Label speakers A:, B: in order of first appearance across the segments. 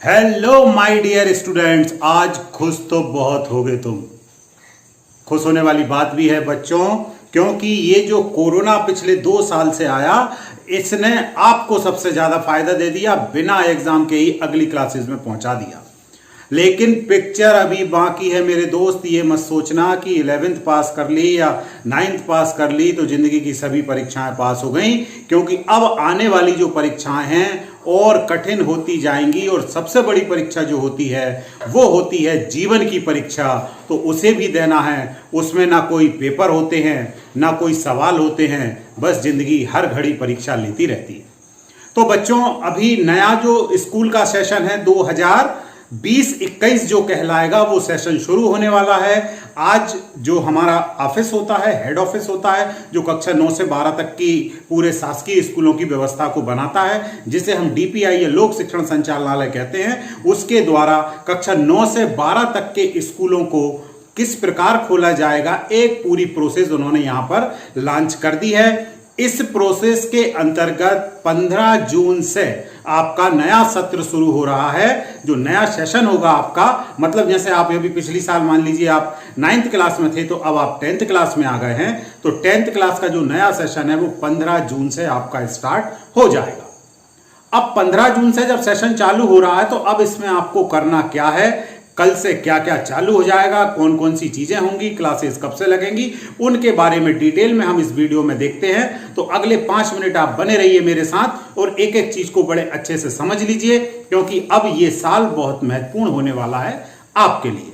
A: Hello my dear students, आज खुश तो बहुत हो गए तुम। खुश होने वाली बात भी है बच्चों, क्योंकि ये जो कोरोना पिछले 2 साल से आया, इसने आपको सबसे ज्यादा फायदा दे दिया, बिना एग्जाम के ही अगली क्लासेस में पहुंचा दिया। लेकिन पिक्चर अभी बाकी है मेरे दोस्त। ये मत सोचना कि 11th पास कर ली या 9th पास कर ली तो जिंदगी की सभी परीक्षाएं पास हो गई, क्योंकि अब आने वाली जो परीक्षाएं हैं और कठिन होती जाएंगी। और सबसे बड़ी परीक्षा जो होती है वो होती है जीवन की परीक्षा, तो उसे भी देना है। उसमें ना कोई पेपर होते हैं, ना कोई सवाल होते हैं, बस जिंदगी हर घड़ी परीक्षा लेती रहती है। तो बच्चों, अभी नया जो स्कूल का सेशन है 2020-21 जो कहलाएगा, वो सेशन शुरू होने वाला है। आज जो हमारा ऑफिस होता है, हेड ऑफिस होता है, जो कक्षा 9 से 12 तक की पूरे शासकीय स्कूलों की व्यवस्था को बनाता है, जिसे हम डीपीआई या लोक शिक्षण संचालनालय कहते हैं, उसके द्वारा कक्षा 9 से 12 तक के स्कूलों को किस प्रकार खोला जाएगा, एक पूरी प्रोसेस उन्होंने यहां पर लॉन्च कर दी है। इस प्रोसेस के अंतर्गत 15 जून से आपका नया सत्र शुरू हो रहा है। जो नया सेशन होगा आपका, मतलब जैसे आप अभी पिछली साल मान लीजिए आप 9th क्लास में थे, तो अब आप 10th क्लास में आ गए हैं, तो 10th क्लास का जो नया सेशन है वो 15 जून से आपका स्टार्ट हो जाएगा। अब 15 जून से जब सेशन चालू हो रहा है, तो अब इसमें आपको करना क्या है, कल से क्या क्या चालू हो जाएगा, कौन कौन सी चीजें होंगी, क्लासेस कब से लगेंगी, उनके बारे में डिटेल में हम इस वीडियो में देखते हैं। तो अगले 5 मिनट आप बने रहिए मेरे साथ और एक एक चीज को बड़े अच्छे से समझ लीजिए, क्योंकि अब ये साल बहुत महत्वपूर्ण होने वाला है आपके लिए।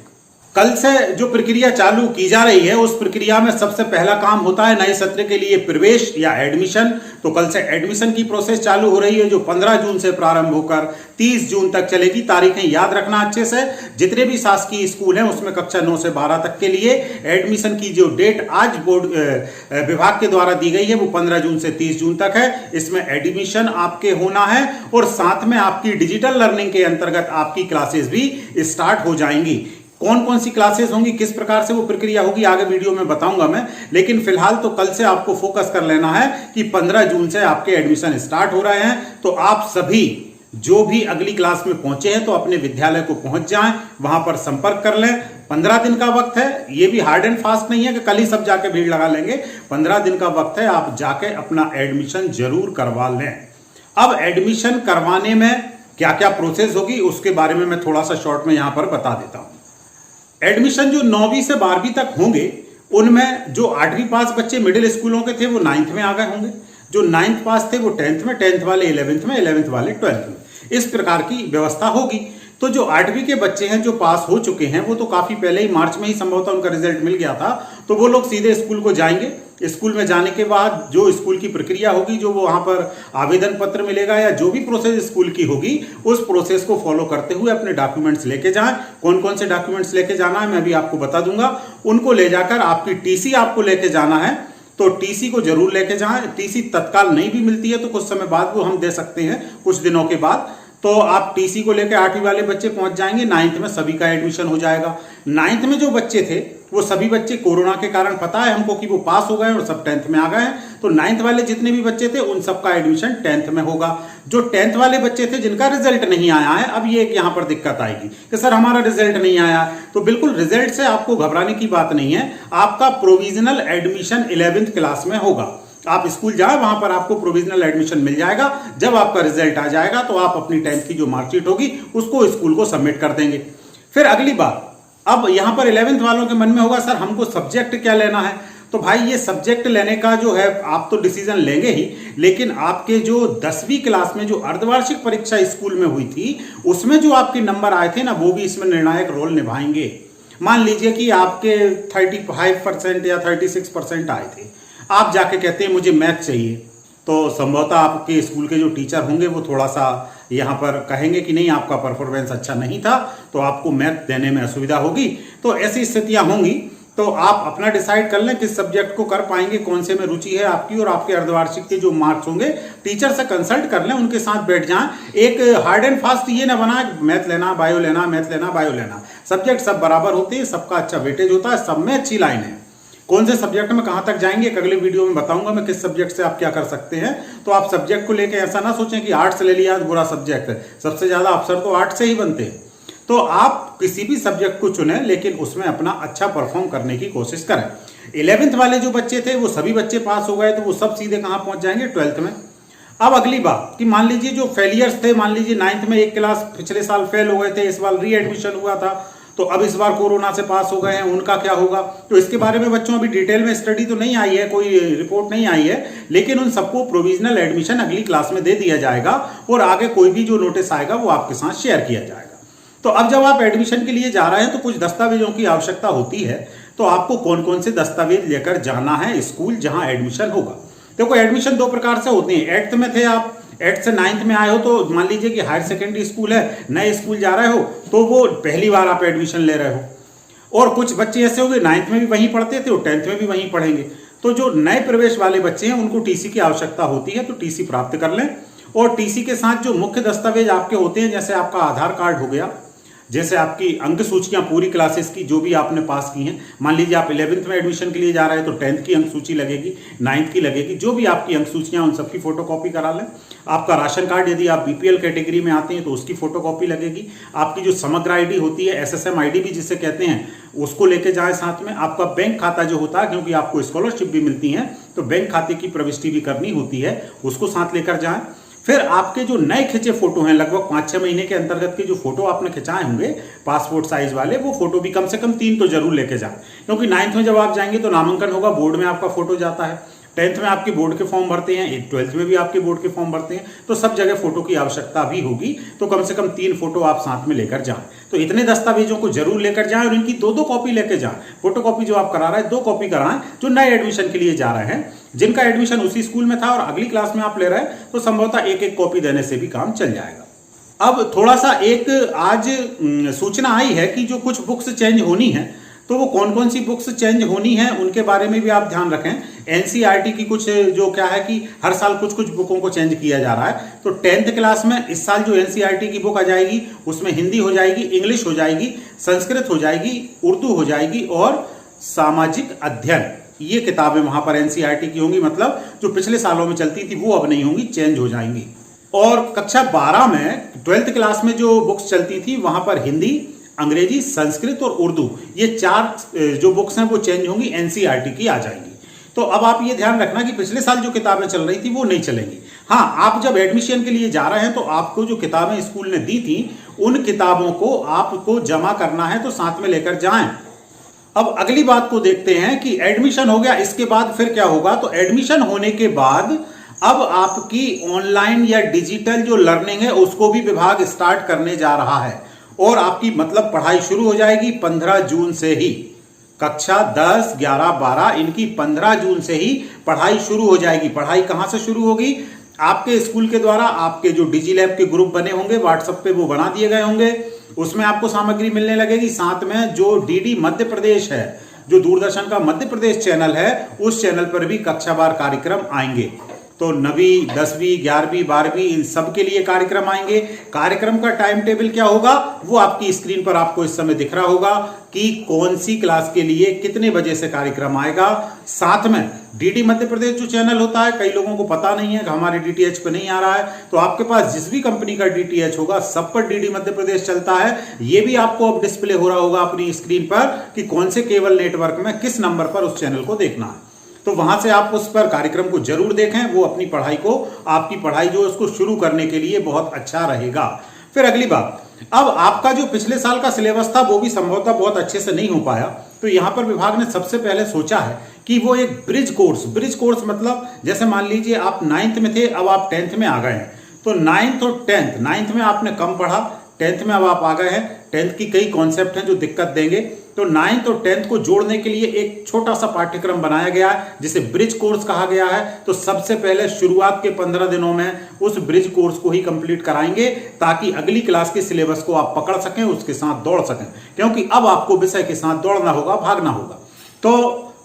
A: कल से जो प्रक्रिया चालू की जा रही है, उस प्रक्रिया में सबसे पहला काम होता है नए सत्र के लिए प्रवेश या एडमिशन। तो कल से एडमिशन की प्रोसेस चालू हो रही है, जो 15 जून से प्रारंभ होकर 30 जून तक चलेगी। तारीखें याद रखना अच्छे से। जितने भी शासकीय स्कूल हैं उसमें कक्षा 9 से 12 तक के लिए एडमिशन की जो डेट आज बोर्ड विभाग के द्वारा दी गई है, वो 15 जून से 30 जून तक है। इसमें एडमिशन आपके होना है और साथ में आपकी डिजिटल लर्निंग के अंतर्गत आपकी क्लासेस भी स्टार्ट हो जाएंगी। कौन कौन सी क्लासेस होंगी, किस प्रकार से वो प्रक्रिया होगी, आगे वीडियो में बताऊंगा मैं। लेकिन फिलहाल तो कल से आपको फोकस कर लेना है कि 15 जून से आपके एडमिशन स्टार्ट हो रहे हैं। तो आप सभी जो भी अगली क्लास में पहुंचे हैं, तो अपने विद्यालय को पहुंच जाएं, वहां पर संपर्क कर लें। 15 दिन का वक्त है, ये भी हार्ड एंड फास्ट नहीं है कि कल ही सब जाके भीड़ लगा लेंगे। 15 दिन का वक्त है, आप जाके अपना एडमिशन जरूर करवा लें। अब एडमिशन करवाने में क्या क्या प्रोसेस होगी, उसके बारे में मैं थोड़ा सा शॉर्ट में यहां पर बता देता हूं। एडमिशन जो 9वीं से 12वीं तक होंगे, उनमें जो 8वीं पास बच्चे मिडिल स्कूलों के थे वो 9th में आ गए होंगे, जो 9th पास थे वो 10th में, 10th वाले 11th में, 11th वाले 12th में। इस प्रकार की व्यवस्था होगी। तो जो 8वीं के बच्चे हैं जो पास हो चुके हैं, वो तो काफी पहले ही मार्च में ही संभवतः उनका रिजल्ट मिल गया था, तो वो लोग सीधे स्कूल को जाएंगे। स्कूल में जाने के बाद जो स्कूल की प्रक्रिया होगी, जो वो वहां पर आवेदन पत्र मिलेगा या जो भी प्रोसेस स्कूल की होगी, उस प्रोसेस को फॉलो करते हुए अपने डॉक्यूमेंट्स लेके जाएं। कौन कौन से डॉक्यूमेंट्स लेके जाना है मैं भी आपको बता दूंगा। उनको ले जाकर आपकी टीसी आपको लेके जाना है, तो टीसी को जरूर लेके जाएं। टीसी तत्काल नहीं भी मिलती है तो कुछ समय बाद वो हम दे सकते हैं, कुछ दिनों के बाद। तो आप टीसी को लेकर 8वीं वाले बच्चे पहुंच जाएंगे। 9th में सभी का एडमिशन हो जाएगा। 9th में जो बच्चे थे वो सभी बच्चे कोरोना के कारण पता है हमको कि वो पास हो गए और सब 10th में आ गए हैं, तो 9th वाले जितने भी बच्चे थे उन सबका एडमिशन 10th में होगा। जो 10th वाले बच्चे थे जिनका रिजल्ट नहीं आया है, अब ये यहाँ पर दिक्कत आएगी कि सर हमारा रिजल्ट नहीं आया, तो बिल्कुल रिजल्ट से आपको घबराने की बात नहीं है। आपका प्रोविजनल एडमिशन 11th क्लास में होगा। आप स्कूल जाए, वहां पर आपको प्रोविजनल एडमिशन मिल जाएगा। जब आपका रिजल्ट आ जाएगा तो आप अपनी 10th की जो मार्कशीट होगी उसको स्कूल को सबमिट कर देंगे। फिर अगली बात, अब यहां पर 11th वालों के मन में होगा सर हमको सब्जेक्ट क्या लेना है। तो भाई ये सब्जेक्ट लेने का जो है आप तो डिसीजन लेंगे ही, लेकिन आपके जो 10वीं क्लास में जो अर्धवार्षिक परीक्षा स्कूल में हुई थी, उसमें जो आपके नंबर आए थे ना, वो भी इसमें निर्णायक रोल निभाएंगे। मान लीजिए कि आपके 35% या 36% आए थे, आप जाके कहते हैं मुझे मैथ चाहिए, तो संभवतः आपके स्कूल के जो टीचर होंगे वो थोड़ा सा यहाँ पर कहेंगे कि नहीं आपका परफॉर्मेंस अच्छा नहीं था, तो आपको मैथ देने में असुविधा होगी। तो ऐसी स्थितियां होंगी, तो आप अपना डिसाइड कर लें किस सब्जेक्ट को कर पाएंगे, कौन से में रुचि है आपकी, और आपके अर्धवार्षिक के जो मार्क्स होंगे टीचर से कंसल्ट कर लें, उनके साथ बैठ जाएं। एक हार्ड एंड फास्ट ये ना बना मैथ लेना बायो लेना, मैथ लेना बायो लेना। सब्जेक्ट सब बराबर होते हैं, सबका अच्छा वेटेज होता है, सब में अच्छी लाइन है। कौन से सब्जेक्ट में कहां तक जाएंगे, एक अगले वीडियो में बताऊंगा मैं किस सब्जेक्ट से आप क्या कर सकते हैं। तो आप सब्जेक्ट को लेकर ऐसा ना सोचें कि आर्ट्स ले लिया बुरा सब्जेक्ट है, सबसे ज्यादा अफसर तो आर्ट्स से ही बनते हैं। तो आप किसी भी सब्जेक्ट को चुनें, लेकिन उसमें अपना अच्छा परफॉर्म करने की कोशिश करें। 11th वाले जो बच्चे थे वो सभी बच्चे पास हो गए, तो वो सब सीधे कहां पहुंच जाएंगे, 12th में। अब अगली बात कि मान लीजिए जो फेलियर्स थे, मान लीजिए 9th में एक क्लास पिछले साल फेल हो गए थे, इस बार रीएडमिशन हुआ था, तो अब इस बार कोरोना से पास हो गए हैं, उनका क्या होगा। तो इसके बारे में बच्चों अभी डिटेल में स्टडी तो नहीं आई है, कोई रिपोर्ट नहीं आई है, लेकिन उन सबको प्रोविजनल एडमिशन अगली क्लास में दे दिया जाएगा और आगे कोई भी जो नोटिस आएगा वो आपके साथ शेयर किया जाएगा। तो अब जब आप एडमिशन के लिए जा रहे हैं तो कुछ दस्तावेजों की आवश्यकता होती है। तो आपको कौन कौन से दस्तावेज लेकर जाना है स्कूल जहां एडमिशन होगा। देखो एडमिशन दो प्रकार से होती है। 8th में थे आप, 8th से 9th में आए हो, तो मान लीजिए कि हायर सेकेंडरी स्कूल है, नए स्कूल जा रहे हो, तो वो पहली बार आप एडमिशन ले रहे हो। और कुछ बच्चे ऐसे होंगे 9th में भी वहीं पढ़ते थे और 10th में भी वहीं पढ़ेंगे। तो जो नए प्रवेश वाले बच्चे हैं उनको टीसी की आवश्यकता होती है, तो टीसी प्राप्त कर लें। और टीसी के साथ जो मुख्य दस्तावेज आपके होते हैं, जैसे आपका आधार कार्ड हो गया, जैसे आपकी अंक सूचियां पूरी क्लासेस की जो भी आपने पास की हैं, मान लीजिए आप 11th में एडमिशन के लिए जा रहे हैं तो 10th की अंक सूची लगेगी, 9th की लगेगी, जो भी आपकी अंक सूचियां उन सबकी फोटोकॉपी करा लें। आपका राशन कार्ड, यदि आप बीपीएल कैटेगरी में आते हैं तो उसकी फोटोकॉपी लगेगी। आपकी जो समग्र आईडी होती है, एसएसएम आईडी भी जिसे कहते हैं, उसको लेके जाए साथ में। आपका बैंक खाता जो होता है, क्योंकि आपको स्कॉलरशिप भी मिलती है तो बैंक खाते की प्रविष्टि भी करनी होती है, उसको साथ लेकर जाएं। फिर आपके जो नए खिंचे फोटो हैं, लगभग 5-6 महीने के अंतर्गत के जो फोटो आपने खिंचाए होंगे पासपोर्ट साइज वाले, वो फोटो भी कम से कम 3 तो जरूर लेके जाएं। क्योंकि 9th में जब आप जाएंगे तो नामांकन होगा, बोर्ड में आपका फोटो जाता है, 10th में आपके बोर्ड के फॉर्म भरते हैं, 12th में भी आपके बोर्ड के फॉर्म भरते हैं, तो सब जगह फोटो की आवश्यकता भी होगी। तो कम से कम 3 फोटो आप साथ में लेकर जाएं। तो इतने दस्तावेजों को जरूर लेकर जाएं और इनकी 2-2 कॉपी लेकर जाएं। फोटो कॉपी जो आप करा रहे हैं 2 कॉपी कराएं, जो नए एडमिशन के लिए जा रहे हैं। जिनका एडमिशन उसी स्कूल में था और अगली क्लास में आप ले रहे हैं तो संभवतः 1-1 कॉपी देने से भी काम चल जाएगा। अब थोड़ा सा एक आज सूचना आई है कि जो कुछ बुक्स चेंज होनी है, तो वो कौन कौन सी बुक्स चेंज होनी है उनके बारे में भी आप ध्यान रखें। एनसीईआरटी की कुछ जो क्या है कि हर साल कुछ कुछ बुकों को चेंज किया जा रहा है। तो 10th क्लास में इस साल जो एनसीईआरटी की बुक आ जाएगी उसमें हिंदी हो जाएगी, इंग्लिश हो जाएगी, संस्कृत हो जाएगी, उर्दू हो जाएगी और सामाजिक अध्ययन, ये किताबें वहां पर एनसीईआरटी की होंगी। मतलब जो पिछले सालों में चलती थी वो अब नहीं होंगी, चेंज हो जाएंगी। और कक्षा 12 में 12th क्लास में जो बुक्स चलती थी वहां पर हिंदी, अंग्रेजी, संस्कृत और उर्दू, ये 4 जो बुक्स हैं वो चेंज होंगी, एनसीईआरटी की आ जाएंगी। तो अब आप ये ध्यान रखना कि पिछले साल जो किताबें चल रही थी वो नहीं चलेंगी। हाँ, आप जब एडमिशन के लिए जा रहे हैं तो आपको जो किताबें स्कूल ने दी थी उन किताबों को आपको जमा करना है, तो साथ में लेकर जाएं। अब अगली बात को देखते हैं कि एडमिशन हो गया, इसके बाद फिर क्या होगा। तो एडमिशन होने के बाद अब आपकी ऑनलाइन या डिजिटल जो लर्निंग है उसको भी विभाग स्टार्ट करने जा रहा है और आपकी मतलब पढ़ाई शुरू हो जाएगी 15 जून से ही। कक्षा 10, 11, 12 इनकी 15 जून से ही पढ़ाई शुरू हो जाएगी। पढ़ाई कहां से शुरू होगी? आपके स्कूल के द्वारा आपके जो डिजी लैब के ग्रुप बने होंगे व्हाट्सएप पे, वो बना दिए गए होंगे, उसमें आपको सामग्री मिलने लगेगी। साथ में जो डीडी मध्य प्रदेश है, जो दूरदर्शन का मध्य प्रदेश चैनल है, उस चैनल पर भी कक्षावार कार्यक्रम आएंगे। तो 9वीं, 10वीं, 11वीं, 12वीं इन सब के लिए कार्यक्रम आएंगे। कार्यक्रम का टाइम टेबल क्या होगा वो आपकी स्क्रीन पर आपको इस समय दिख रहा होगा कि कौन सी क्लास के लिए कितने बजे से कार्यक्रम आएगा। साथ में डीडी मध्य प्रदेश जो चैनल होता है, कई लोगों को पता नहीं है कि हमारे डीटीएच पे नहीं आ रहा है, तो आपके पास जिस भी कंपनी का डीटीएच होगा सब पर डीडी मध्य प्रदेश चलता है। ये भी आपको अब डिस्प्ले हो रहा होगा अपनी स्क्रीन पर कि कौन से केबल नेटवर्क में किस नंबर पर उस चैनल को देखना है। तो वहां से आप उस पर कार्यक्रम को जरूर देखें, वो अपनी पढ़ाई को, आपकी पढ़ाई जो है उसको शुरू करने के लिए बहुत अच्छा रहेगा। फिर अगली बात, अब आपका जो पिछले साल का सिलेबस था वो भी संभवतः बहुत अच्छे से नहीं हो पाया, तो यहां पर विभाग ने सबसे पहले सोचा है कि वो एक ब्रिज कोर्स मतलब जैसे मान लीजिए आप 9th में थे, अब आप 10th में आ गए हैं, तो 9th और 10th, 9th में आपने कम पढ़ा, 10th में अब आप आ गए हैं, 10th की कई कॉन्सेप्ट हैं जो दिक्कत देंगे, तो 9th और 10th को जोड़ने के लिए एक छोटा सा पाठ्यक्रम बनाया गया है जिसे ब्रिज कोर्स कहा गया है। तो सबसे पहले शुरुआत के 15 दिनों में उस ब्रिज कोर्स को ही कंप्लीट कराएंगे ताकि अगली क्लास के सिलेबस को आप पकड़ सकें, उसके साथ दौड़ सकें, क्योंकि अब आपको विषय के साथ दौड़ना होगा, भागना होगा। तो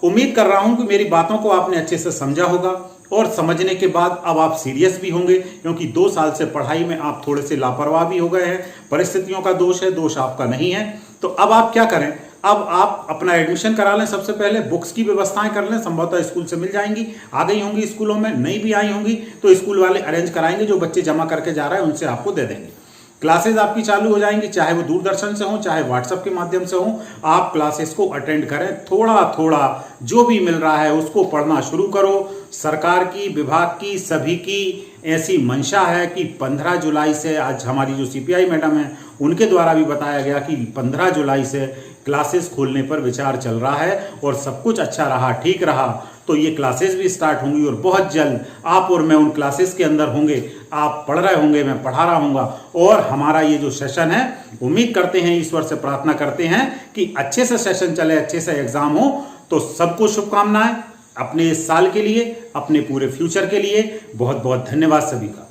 A: उम्मीद कर रहा हूं कि मेरी बातों को आपने अच्छे से समझा होगा और समझने के बाद अब आप सीरियस भी होंगे, क्योंकि 2 साल से पढ़ाई में आप थोड़े से लापरवाह भी हो गए हैं। परिस्थितियों का दोष है, दोष आपका नहीं है। तो अब आप क्या करें, अब आप अपना एडमिशन करा लें। सबसे पहले बुक्स की व्यवस्थाएं कर लें, संभवतः स्कूल से मिल जाएंगी, आ गई होंगी स्कूलों में, नहीं भी आई होंगी तो स्कूल वाले अरेंज कराएंगे, जो बच्चे जमा करके जा रहे हैं उनसे आपको दे देंगे। क्लासेस आपकी चालू हो जाएंगी, चाहे वो दूरदर्शन से हो चाहे व्हाट्सएप के माध्यम से हो, आप क्लासेस को अटेंड करें। थोड़ा थोड़ा जो भी मिल रहा है उसको पढ़ना शुरू करो। सरकार की, विभाग की, सभी की ऐसी मंशा है कि 15 जुलाई से, आज हमारी जो सीपीआई मैडम है उनके द्वारा भी बताया गया कि 15 जुलाई से क्लासेस खोलने पर विचार चल रहा है, और सब कुछ अच्छा रहा, ठीक रहा तो ये क्लासेस भी स्टार्ट होंगी, और बहुत जल्द आप और मैं उन क्लासेस के अंदर होंगे। आप पढ़ रहे होंगे, मैं पढ़ा रहा हूँगा, और हमारा ये जो सेशन है, उम्मीद करते हैं, ईश्वर से प्रार्थना करते हैं कि अच्छे से सेशन चले, अच्छे से एग्जाम हो। तो सबको शुभकामनाएं अपने इस साल के लिए, अपने पूरे फ्यूचर के लिए। बहुत बहुत धन्यवाद सभी का।